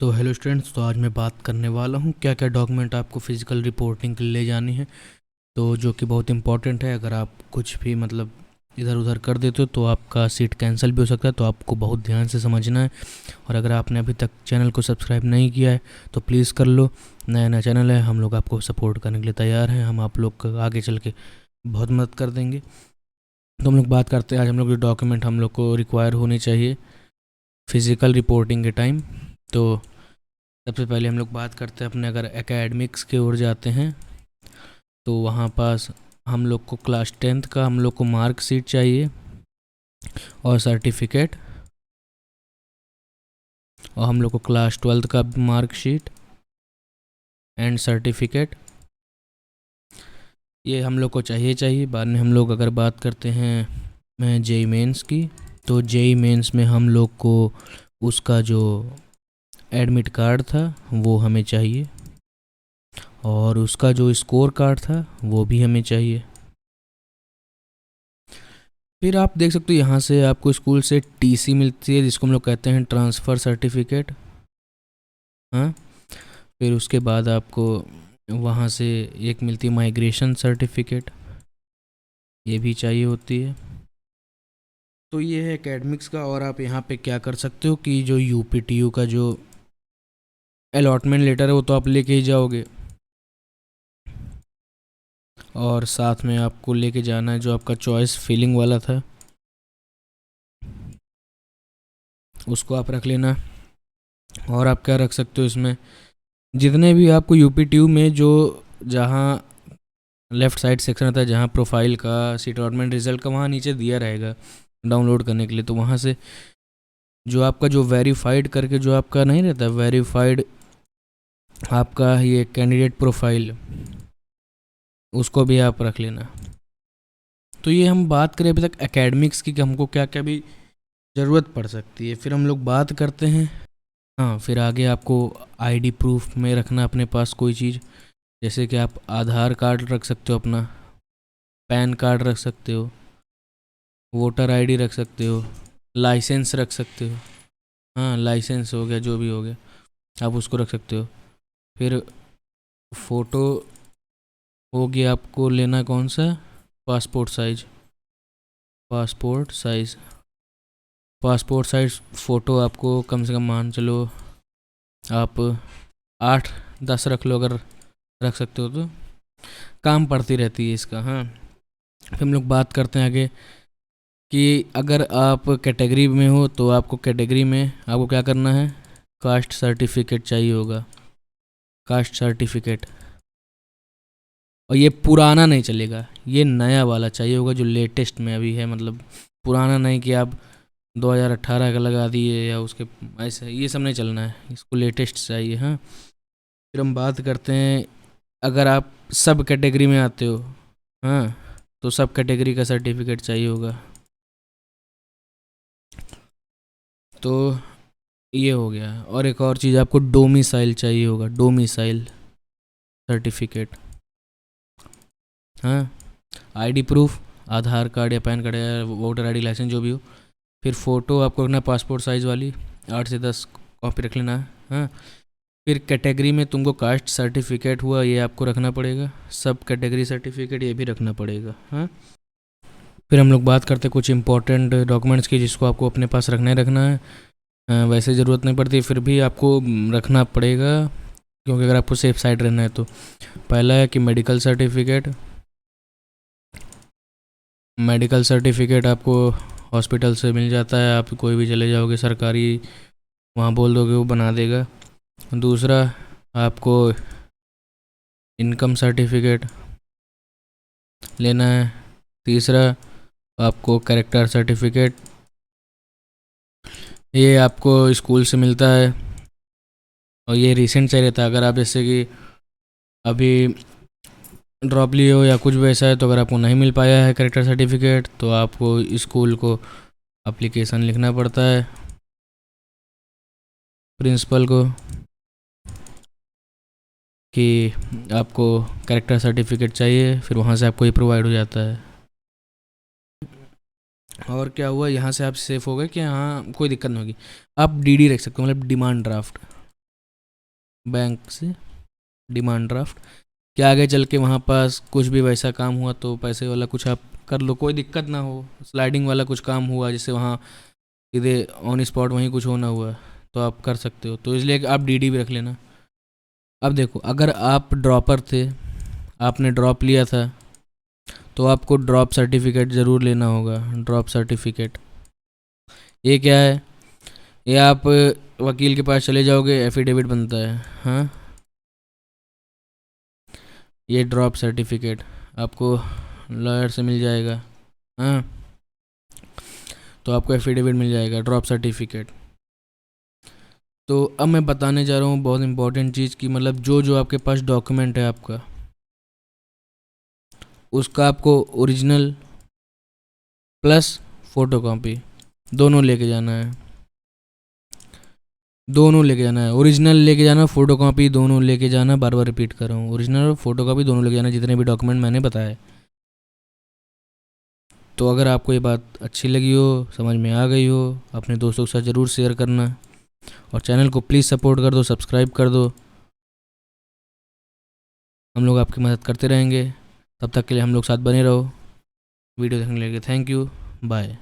तो hello students, तो आज मैं बात करने वाला हूँ क्या क्या डॉक्यूमेंट आपको फिज़िकल रिपोर्टिंग के लिए ले जानी है। तो जो कि बहुत इंपॉर्टेंट है। अगर आप कुछ भी मतलब इधर उधर कर देते हो तो आपका सीट कैंसिल भी हो सकता है, तो आपको बहुत ध्यान से समझना है। और अगर आपने अभी तक चैनल को सब्सक्राइब नहीं किया है तो प्लीज़ कर लो। नया नया चैनल है, हम लोग आपको सपोर्ट करने के लिए तैयार हैं। हम आप लोग का आगे चल के बहुत मदद कर देंगे। तो हम लोग बात करते हैं आज हम लोग जो डॉक्यूमेंट हम लोग को रिक्वायर होनी चाहिए फ़िज़िकल रिपोर्टिंग के टाइम। तो सबसे पहले हम लोग बात करते हैं अपने, अगर एकेडमिक्स की ओर जाते हैं तो वहाँ पास हम लोग को क्लास 10th का हम लोग को मार्कशीट चाहिए और सर्टिफिकेट, और हम लोग को क्लास 12th का मार्कशीट एंड सर्टिफिकेट, ये हम लोग को चाहिए। बाद में हम लोग अगर बात करते हैं जेई मेंस की, तो जेई मेंस में हम लोग को उसका जो एडमिट कार्ड था वो हमें चाहिए, और उसका जो स्कोर कार्ड था वो भी हमें चाहिए। फिर आप देख सकते हो यहाँ से आपको स्कूल से टीसी मिलती है जिसको हम लोग कहते हैं ट्रांसफ़र सर्टिफिकेट। हाँ, फिर उसके बाद आपको वहाँ से एक मिलती है माइग्रेशन सर्टिफिकेट, ये भी चाहिए होती है। तो ये है एकेडमिक्स का। और आप यहाँ पे क्या कर सकते हो कि जो यूपीटीयू का जो अलॉटमेंट लेटर है वो तो आप लेके ही जाओगे, और साथ में आपको लेके जाना है जो आपका चॉइस फिलिंग वाला था, उसको आप रख लेना। और आप क्या रख सकते हो इसमें, जितने भी आपको यूपीटीयू में जो जहाँ लेफ़्ट साइड सेक्शन आता है जहाँ प्रोफाइल का सीट अलॉटमेंट रिजल्ट का, वहाँ नीचे दिया रहेगा डाउनलोड करने के लिए। तो वहाँ से जो आपका जो वेरीफाइड करके जो आपका नहीं रहता वेरीफाइड आपका ये कैंडिडेट प्रोफाइल, उसको भी आप रख लेना। तो ये हम बात करें अभी तक एकेडमिक्स की कि हमको क्या क्या भी ज़रूरत पड़ सकती है। फिर हम लोग बात करते हैं, हाँ, फिर आगे आपको आईडी प्रूफ में रखना अपने पास कोई चीज़, जैसे कि आप आधार कार्ड रख सकते हो अपना, पैन कार्ड रख सकते हो, वोटर आईडी रख सकते हो, लाइसेंस रख सकते हो। हाँ, लाइसेंस हो गया, जो भी हो गया आप उसको रख सकते हो। फिर फ़ोटो हो गया, आपको लेना कौन सा, passport size, passport size passport size photo आपको कम से कम मान चलो आप 8-10 रख लो, अगर रख सकते हो तो काम पड़ती रहती है इसका। हाँ, फिर हम लोग बात करते हैं आगे कि अगर आप कैटेगरी में हो तो आपको कैटेगरी में आपको क्या करना है, कास्ट सर्टिफिकेट चाहिए होगा, कास्ट सर्टिफिकेट। और ये पुराना नहीं चलेगा, ये नया वाला चाहिए होगा जो लेटेस्ट में अभी है, मतलब पुराना नहीं कि आप 2018 का लगा दिए या उसके ऐसे, ये सब नहीं चलना है, इसको लेटेस्ट चाहिए। हाँ, फिर हम बात करते हैं अगर आप सब कैटेगरी में आते हो, हाँ, तो सब कैटेगरी का सर्टिफिकेट चाहिए होगा। तो ये हो गया। और एक और चीज़, आपको डोमिसाइल चाहिए होगा, डोमिसाइल सर्टिफिकेट। हाँ, आईडी प्रूफ, आधार कार्ड या पैन कार्ड या वोटर आईडी, लाइसेंस, जो भी हो। फिर फ़ोटो आपको रखना पासपोर्ट साइज़ वाली, 8 से 10 कॉपी रख लेना है। हाँ, फिर कैटेगरी में तुमको कास्ट सर्टिफिकेट हुआ, ये आपको रखना पड़ेगा। सब कैटेगरी सर्टिफिकेट ये भी रखना पड़ेगा। हाँ, फिर हम लोग बात करते हैं कुछ इंपॉर्टेंट डॉक्यूमेंट्स की जिसको आपको अपने पास रखना ही रखना है। वैसे ज़रूरत नहीं पड़ती, फिर भी आपको रखना पड़ेगा क्योंकि अगर आपको सेफ साइड रहना है तो। पहला है कि मेडिकल सर्टिफिकेट, मेडिकल सर्टिफिकेट आपको हॉस्पिटल से मिल जाता है, आप कोई भी चले जाओगे सरकारी, वहाँ बोल दोगे वो बना देगा। दूसरा, आपको इनकम सर्टिफिकेट लेना है। तीसरा, आपको कैरेक्टर सर्टिफिकेट, ये आपको स्कूल से मिलता है और ये रिसेंट चाहिए था। अगर आप जैसे कि अभी ड्रॉप लिए हो या कुछ वैसा है, तो अगर आपको नहीं मिल पाया है कैरेक्टर सर्टिफिकेट तो आपको स्कूल को एप्लीकेशन लिखना पड़ता है प्रिंसिपल को कि आपको कैरेक्टर सर्टिफिकेट चाहिए, फिर वहाँ से आपको ये प्रोवाइड हो जाता है। और क्या हुआ, यहाँ से आप सेफ हो गए कि हाँ कोई दिक्कत नहीं होगी। आप डीडी रख सकते हो, मतलब डिमांड ड्राफ्ट। बैंक से डिमांड ड्राफ्ट, क्या आगे चल के वहाँ पास कुछ भी वैसा काम हुआ तो पैसे वाला कुछ आप कर लो, कोई दिक्कत ना हो। स्लाइडिंग वाला कुछ काम हुआ जैसे वहाँ सीधे ऑन स्पॉट वहीं कुछ होना हुआ तो आप कर सकते हो, तो इसलिए आप डीडी भी रख लेना। अब देखो, अगर आप ड्रॉपर थे, आपने ड्रॉप लिया था, तो आपको ड्रॉप सर्टिफिकेट ज़रूर लेना होगा। ड्रॉप सर्टिफिकेट ये क्या है? ये आप वकील के पास चले जाओगे, एफिडेविट बनता है। हाँ, ये ड्रॉप सर्टिफिकेट आपको लॉयर से मिल जाएगा। हाँ, तो आपको एफिडेविट मिल जाएगा, ड्रॉप सर्टिफिकेट। तो अब मैं बताने जा रहा हूँ बहुत इंपॉर्टेंट चीज़ की, मतलब जो जो आपके पास डॉक्यूमेंट है आपका, उसका आपको ओरिजिनल प्लस फोटोकॉपी दोनों लेके जाना है। दोनों लेके जाना है, ओरिजिनल लेके जाना, फोटोकॉपी दोनों लेके जाना। बार बार रिपीट कर रहा हूँ, ओरिजिनल और फोटोकॉपी दोनों लेके जाना, जितने भी डॉक्यूमेंट मैंने बताए। तो अगर आपको ये बात अच्छी लगी हो, समझ में आ गई हो, अपने दोस्तों के साथ ज़रूर शेयर करना, और चैनल को प्लीज़ सपोर्ट कर दो, सब्सक्राइब कर दो। हम लोग आपकी मदद करते रहेंगे, तब तक के लिए हम लोग साथ बने रहो। वीडियो देखने के लिए थैंक यू, बाय।